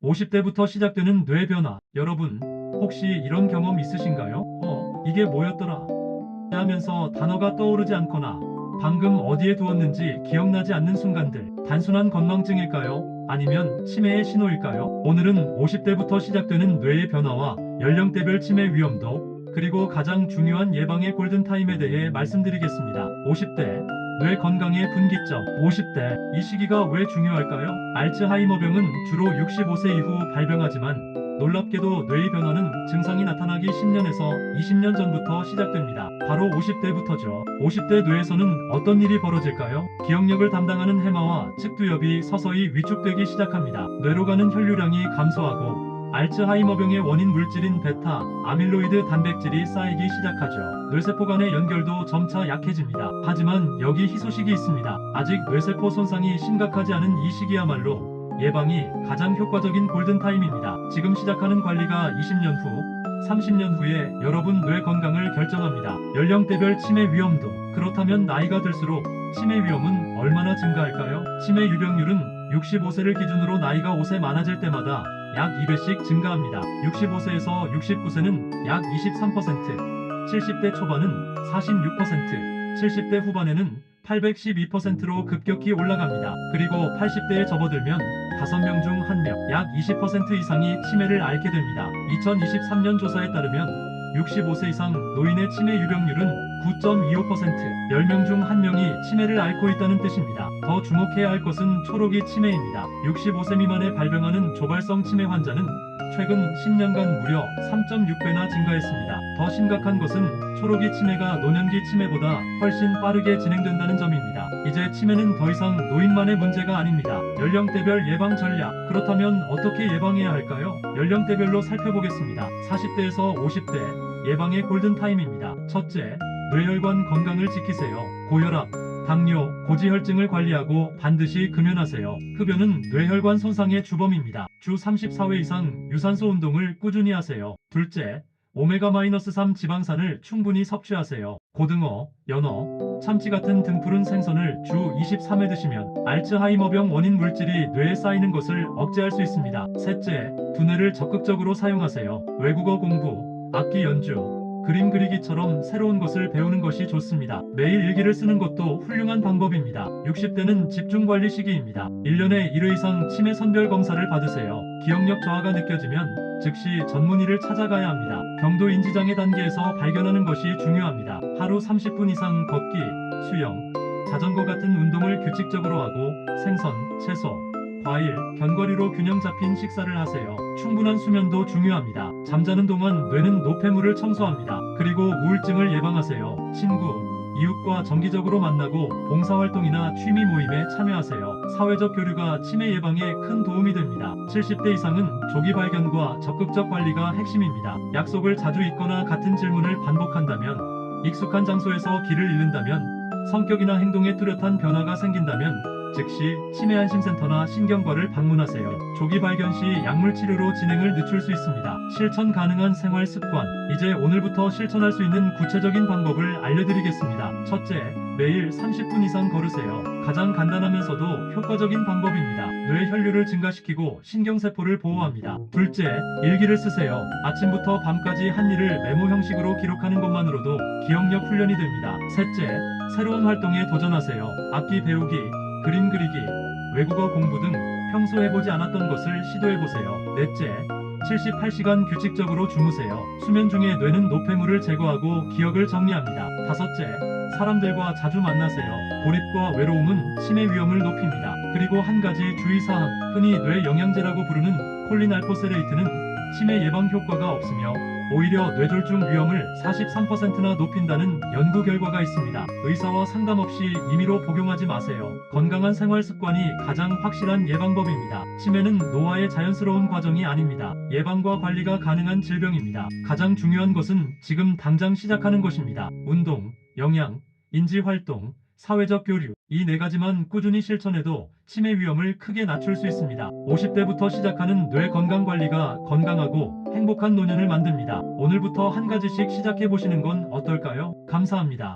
50대부터 시작되는 뇌 변화. 여러분, 혹시 이런 경험 있으신가요? 이게 뭐였더라? 하면서 단어가 떠오르지 않거나 방금 어디에 두었는지 기억나지 않는 순간들. 단순한 건망증일까요? 아니면 치매의 신호일까요? 오늘은 50대부터 시작되는 뇌의 변화와 연령대별 치매 위험도, 그리고 가장 중요한 예방의 골든타임에 대해 말씀드리겠습니다. 50대 뇌 건강의 분기점. 50대, 이 시기가 왜 중요할까요? 알츠하이머병은 주로 65세 이후 발병하지만 놀랍게도 뇌의 변화는 증상이 나타나기 10년에서 20년 전부터 시작됩니다. 바로 50대부터죠. 50대 뇌에서는 어떤 일이 벌어질까요? 기억력을 담당하는 해마와 측두엽이 서서히 위축되기 시작합니다. 뇌로 가는 혈류량이 감소하고 알츠하이머병의 원인 물질인 베타 아밀로이드 단백질이 쌓이기 시작하죠. 뇌세포 간의 연결도 점차 약해집니다. 하지만 여기 희소식이 있습니다. 아직 뇌세포 손상이 심각하지 않은 이 시기야말로 예방이 가장 효과적인 골든타임입니다. 지금 시작하는 관리가 20년 후, 30년 후에 여러분 뇌 건강을 결정합니다. 연령대별 치매 위험도. 그렇다면 나이가 들수록 치매 위험은 얼마나 증가할까요? 치매 유병률은 65세를 기준으로 나이가 5세 많아질 때마다 약 2배씩 증가합니다. 65세에서 69세는 약 23%, 70대 초반은 46%, 70대 후반에는 812%로 급격히 올라갑니다. 그리고 80대에 접어들면 5명 중 1명, 약 20% 이상이 치매를 앓게 됩니다. 2023년 조사에 따르면 65세 이상 노인의 치매 유병률은 9.25%, 10명 중 1명이 치매를 앓고 있다는 뜻입니다. 더 주목해야 할 것은 초록이 치매입니다. 65세 미만에 발병하는 조발성 치매 환자는 최근 10년간 무려 3.6배나 증가했습니다. 더 심각한 것은 초록이 치매가 노년기 치매보다 훨씬 빠르게 진행된다는 점입니다. 이제 치매는 더 이상 노인만의 문제가 아닙니다. 연령대별 예방 전략. 그렇다면 어떻게 예방해야 할까요? 연령대별로 살펴보겠습니다. 40대에서 50대, 예방의 골든타임입니다. 첫째, 뇌혈관 건강을 지키세요. 고혈압, 당뇨, 고지혈증을 관리하고 반드시 금연하세요. 흡연은 뇌혈관 손상의 주범입니다. 주 34회 이상 유산소 운동을 꾸준히 하세요. 둘째, 오메가-3 지방산을 충분히 섭취하세요. 고등어, 연어, 참치 같은 등푸른 생선을 주 23회 드시면 알츠하이머병 원인 물질이 뇌에 쌓이는 것을 억제할 수 있습니다. 셋째, 두뇌를 적극적으로 사용하세요. 외국어 공부, 악기 연주, 그림 그리기처럼 새로운 것을 배우는 것이 좋습니다. 매일 일기를 쓰는 것도 훌륭한 방법입니다. 60대는 집중관리 시기입니다. 1년에 1회 이상 치매 선별 검사를 받으세요. 기억력 저하가 느껴지면 즉시 전문의를 찾아가야 합니다. 경도 인지장애 단계에서 발견하는 것이 중요합니다. 하루 30분 이상 걷기, 수영, 자전거 같은 운동을 규칙적으로 하고 생선, 채소, 과일, 견과류로 균형 잡힌 식사를 하세요. 충분한 수면도 중요합니다. 잠자는 동안 뇌는 노폐물을 청소합니다. 그리고 우울증을 예방하세요. 친구, 이웃과 정기적으로 만나고 봉사활동이나 취미 모임에 참여하세요. 사회적 교류가 치매 예방에 큰 도움이 됩니다. 70대 이상은 조기 발견과 적극적 관리가 핵심입니다. 약속을 자주 잊거나 같은 질문을 반복한다면, 익숙한 장소에서 길을 잃는다면, 성격이나 행동에 뚜렷한 변화가 생긴다면 즉시 치매안심센터나 신경과를 방문하세요. 조기 발견 시 약물 치료로 진행을 늦출 수 있습니다. 실천 가능한 생활 습관. 이제 오늘부터 실천할 수 있는 구체적인 방법을 알려드리겠습니다. 첫째, 매일 30분 이상 걸으세요. 가장 간단하면서도 효과적인 방법입니다. 뇌 혈류를 증가시키고 신경세포를 보호합니다. 둘째, 일기를 쓰세요. 아침부터 밤까지 한 일을 메모 형식으로 기록하는 것만으로도 기억력 훈련이 됩니다. 셋째, 새로운 활동에 도전하세요. 악기 배우기, 그림 그리기, 외국어 공부 등 평소 해보지 않았던 것을 시도해보세요. 넷째, 78시간 규칙적으로 주무세요. 수면 중에 뇌는 노폐물을 제거하고 기억을 정리합니다. 다섯째, 사람들과 자주 만나세요. 고립과 외로움은 치매 위험을 높입니다. 그리고 한 가지 주의사항, 흔히 뇌 영양제라고 부르는 콜린알포세레이트는 치매 예방 효과가 없으며 오히려 뇌졸중 위험을 43%나 높인다는 연구 결과가 있습니다. 의사와 상담 없이 임의로 복용하지 마세요. 건강한 생활 습관이 가장 확실한 예방법입니다. 치매는 노화의 자연스러운 과정이 아닙니다. 예방과 관리가 가능한 질병입니다. 가장 중요한 것은 지금 당장 시작하는 것입니다. 운동, 영양, 인지활동, 사회적 교류, 이 네 가지만 꾸준히 실천해도 치매 위험을 크게 낮출 수 있습니다. 50대부터 시작하는 뇌 건강 관리가 건강하고 행복한 노년을 만듭니다. 오늘부터 한 가지씩 시작해 보시는 건 어떨까요? 감사합니다.